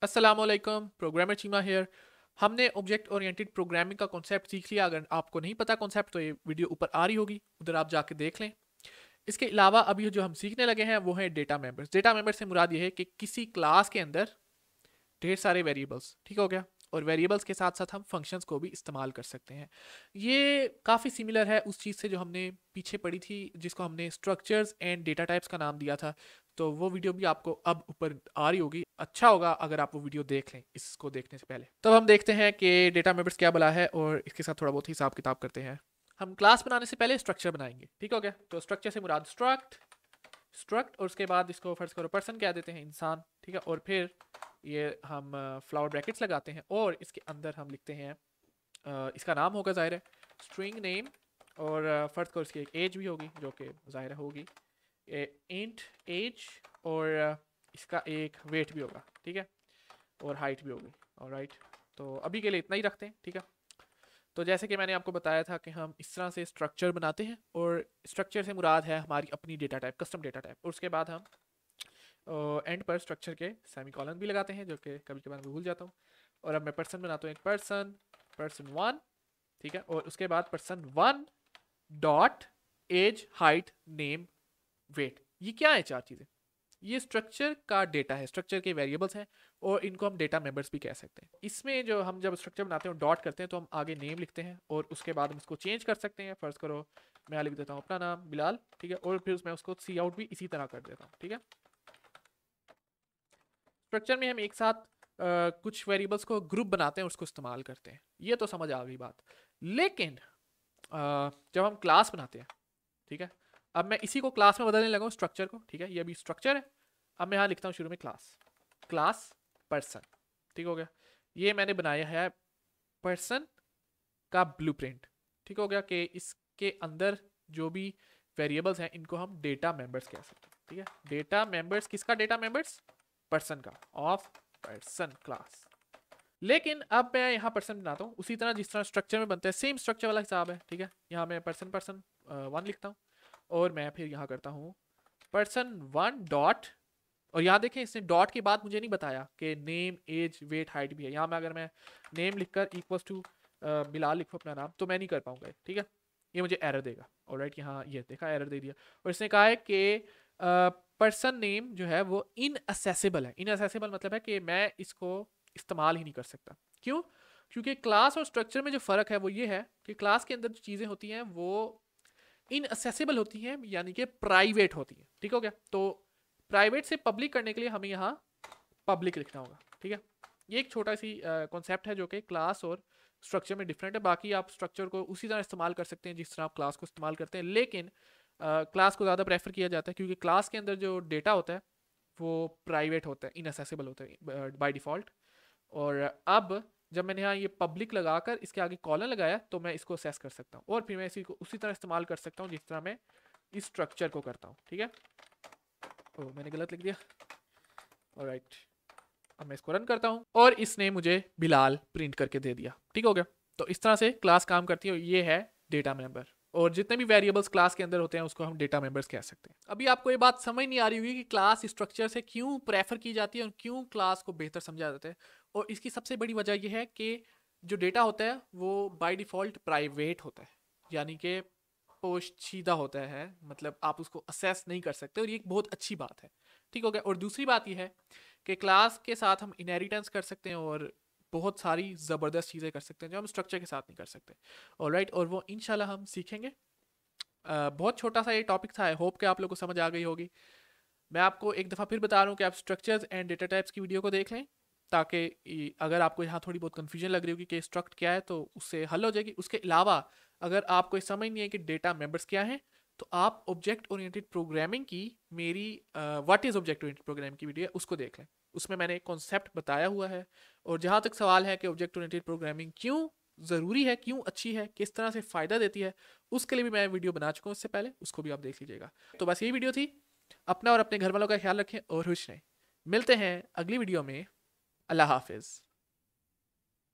अस्सलामुअलैकुम, programmer Cheema here. हमने object oriented programming का कॉन्सेप्ट सीख लिया। अगर आपको नहीं पता कॉन्सेप्ट तो ये वीडियो ऊपर आ रही होगी, उधर आप जाके देख लें। इसके अलावा अभी जो हम सीखने लगे हैं वो है डेटा मेंबर्स। डेटा मेंबर से मुराद ये है कि किसी क्लास के अंदर ढेर सारे वेरिएबल्स, ठीक हो गया, और वेरिएबल्स के साथ साथ हम फंक्शंस को भी इस्तेमाल कर सकते हैं। ये काफ़ी सिमिलर है उस चीज़ से जो हमने पीछे पढ़ी थी, जिसको हमने स्ट्रक्चर्स एंड डेटा टाइप्स का नाम दिया था। तो वो वीडियो भी आपको अब ऊपर आ रही होगी। अच्छा होगा अगर आप वो वीडियो देख लें इसको देखने से पहले। तो हम देखते हैं कि डेटा मेंबर्स क्या बला है और इसके साथ थोड़ा बहुत हिसाब किताब करते हैं। हम क्लास बनाने से पहले स्ट्रक्चर बनाएंगे, ठीक हो गया। तो स्ट्रक्चर से मुराद स्ट्रक्ट और उसके बाद इसको फर्स्ट करो पर्सन कह देते हैं, इंसान, ठीक है। और फिर ये हम फ्लावर ब्रैकेट्स लगाते हैं और इसके अंदर हम लिखते हैं इसका नाम होगा, ज़ाहिर है, स्ट्रिंग नेम। और फर्स्ट करो इसकी एक एज भी होगी जो कि ज़ाहिर होगी इंट एज। और इसका एक वेट भी होगा, ठीक है, और हाइट भी होगी। ऑलराइट, तो अभी के लिए इतना ही रखते हैं, ठीक है। तो जैसे कि मैंने आपको बताया था कि हम इस तरह से स्ट्रक्चर बनाते हैं और स्ट्रक्चर से मुराद है हमारी अपनी data type, custom data type. और उसके बाद हम एंड पर स्ट्रक्चर के सेमीकोलन भी लगाते हैं, जो कि कभी कभार मैं भूल जाता हूँ। और अब मैं पर्सन बनाता हूँ, एक पर्सन वन, ठीक है। और उसके बाद person one dot age height name weight. ये क्या है? चार चीज़ें। ये स्ट्रक्चर का डेटा है, स्ट्रक्चर के वेरिएबल्स हैं और इनको हम डेटा मेंबर्स भी कह सकते हैं। इसमें जो हम जब स्ट्रक्चर बनाते हैं डॉट करते हैं तो हम आगे नेम लिखते हैं और उसके बाद हम इसको चेंज कर सकते हैं। फर्स्ट करो मैं लिख देता हूँ अपना नाम बिलाल, ठीक है, और फिर मैं उसको सी आउट भी इसी तरह कर देता हूँ, ठीक है। स्ट्रक्चर में हम एक साथ कुछ वेरिएबल्स को ग्रुप बनाते हैं, उसको इस्तेमाल करते हैं। ये तो समझ आ गई बात। लेकिन जब हम क्लास बनाते हैं, ठीक है, अब मैं इसी को क्लास में बदलने लगा हूँ, स्ट्रक्चर को, ठीक है। ये अभी स्ट्रक्चर है। अब मैं यहाँ लिखता हूँ शुरू में क्लास पर्सन, ठीक हो गया। ये मैंने बनाया है पर्सन का ब्लूप्रिंट, ठीक हो गया, कि इसके अंदर जो भी वेरिएबल्स हैं इनको हम डेटा मेंबर्स कह सकते हैं, ठीक है। डेटा मेंबर्स किसका? डेटा मेंबर्स पर्सन का, ऑफ पर्सन क्लास। लेकिन अब मैं यहाँ पर्सन बनाता हूँ उसी तरह जिस तरह स्ट्रक्चर में बनता है, सेम स्ट्रक्चर वाला हिसाब है, ठीक है। यहाँ मैं पर्सन पर्सन वन लिखता हूँ और मैं फिर यहाँ करता हूँ पर्सन वन डॉट। और यहाँ देखें इसने डॉट के बाद मुझे नहीं बताया कि नेम एज वेट हाइट भी है। यहाँ मैं अगर मैं नेम लिखकर इक्वल्स टू बिलाल लिखूँ अपना नाम तो मैं नहीं कर पाऊंगा, ठीक है। ये मुझे एरर देगा। ऑलराइट, यहाँ ये देखा एरर दे दिया। और इसने कहा है कि पर्सन नेम जो है वो इनअसेसिबल है। इनअसेसिबल मतलब है कि मैं इसको इस्तेमाल ही नहीं कर सकता। क्यों? क्योंकि क्लास और स्ट्रक्चर में जो फ़र्क है वो ये है कि क्लास के अंदर जो चीज़ें होती हैं वो इनअसेसिबल होती हैं, यानी कि प्राइवेट होती हैं, ठीक हो गया। तो प्राइवेट से पब्लिक करने के लिए हमें यहाँ पब्लिक लिखना होगा, ठीक है। ये एक छोटा सी कॉन्सेप्ट है जो कि क्लास और स्ट्रक्चर में डिफरेंट है। बाकी आप स्ट्रक्चर को उसी तरह इस्तेमाल कर सकते हैं जिस तरह आप क्लास को इस्तेमाल करते हैं, लेकिन क्लास को ज़्यादा प्रेफर किया जाता है क्योंकि क्लास के अंदर जो डेटा होता है वो प्राइवेट होता है, इनअसेसिबल होता है बाय डिफ़ॉल्ट। और अब जब मैंने यहाँ ये पब्लिक लगाकर इसके आगे कॉलन लगाया तो मैं इसको असेस कर सकता हूँ और फिर मैं इसी को उसी तरह इस्तेमाल कर सकता हूँ जिस तरह मैं इस स्ट्रक्चर को करता हूँ, ठीक है। ओ, मैंने गलत लिख दिया। ऑलराइट, अब मैं इसको रन करता हूँ और इसने मुझे बिलाल प्रिंट करके दे दिया, ठीक हो गया। तो इस तरह से क्लास काम करती है। ये है डेटा मेंबर और जितने भी वेरिएबल्स क्लास के अंदर होते हैं उसको हम डेटा मेंबर्स कह सकते हैं। अभी आपको ये बात समझ नहीं आ रही होगी कि क्लास स्ट्रक्चर से क्यों प्रेफर की जाती है और क्यों क्लास को बेहतर समझा जाता है। और इसकी सबसे बड़ी वजह यह है कि जो डेटा होता है वो बाय डिफ़ॉल्ट प्राइवेट होता है, यानी कि पोशीदा होता है, मतलब आप उसको असेस नहीं कर सकते और ये एक बहुत अच्छी बात है, ठीक हो गया। और दूसरी बात यह है कि क्लास के साथ हम इनहेरिटेंस कर सकते हैं और बहुत सारी ज़बरदस्त चीज़ें कर सकते हैं जो हम स्ट्रक्चर के साथ नहीं कर सकते। ऑलराइट, और वो इंशाल्लाह हम सीखेंगे। बहुत छोटा सा ये टॉपिक था, आई होप कि आप लोग को समझ आ गई होगी। मैं आपको एक दफ़ा फिर बता रहा हूँ कि आप स्ट्रक्चर्स एंड डेटा टाइप्स की वीडियो को देख लें, ताकि अगर आपको यहाँ थोड़ी बहुत कन्फ्यूजन लग रही होगी कि स्ट्रक्ट क्या है तो उससे हल हो जाएगी। उसके अलावा अगर आपको समझ नहीं है कि डेटा मेंबर्स क्या हैं तो आप ऑब्जेक्ट ओरिएंटेड प्रोग्रामिंग की मेरी what is object oriented programming की वीडियो है, उसको देख लें। उसमें मैंने एक कॉन्सेप्ट बताया हुआ है। और जहाँ तक सवाल है कि ऑब्जेक्ट ओरिएंटेड प्रोग्रामिंग क्यों ज़रूरी है, क्यों अच्छी है, किस तरह से फ़ायदा देती है, उसके लिए भी मैं वीडियो बना चुका हूँ इससे पहले, उसको भी आप देख लीजिएगा। तो बस यही वीडियो थी। अपना और अपने घर वालों का ख्याल रखें और खुश रहें। मिलते हैं अगली वीडियो में। अल्लाह हाफिज़।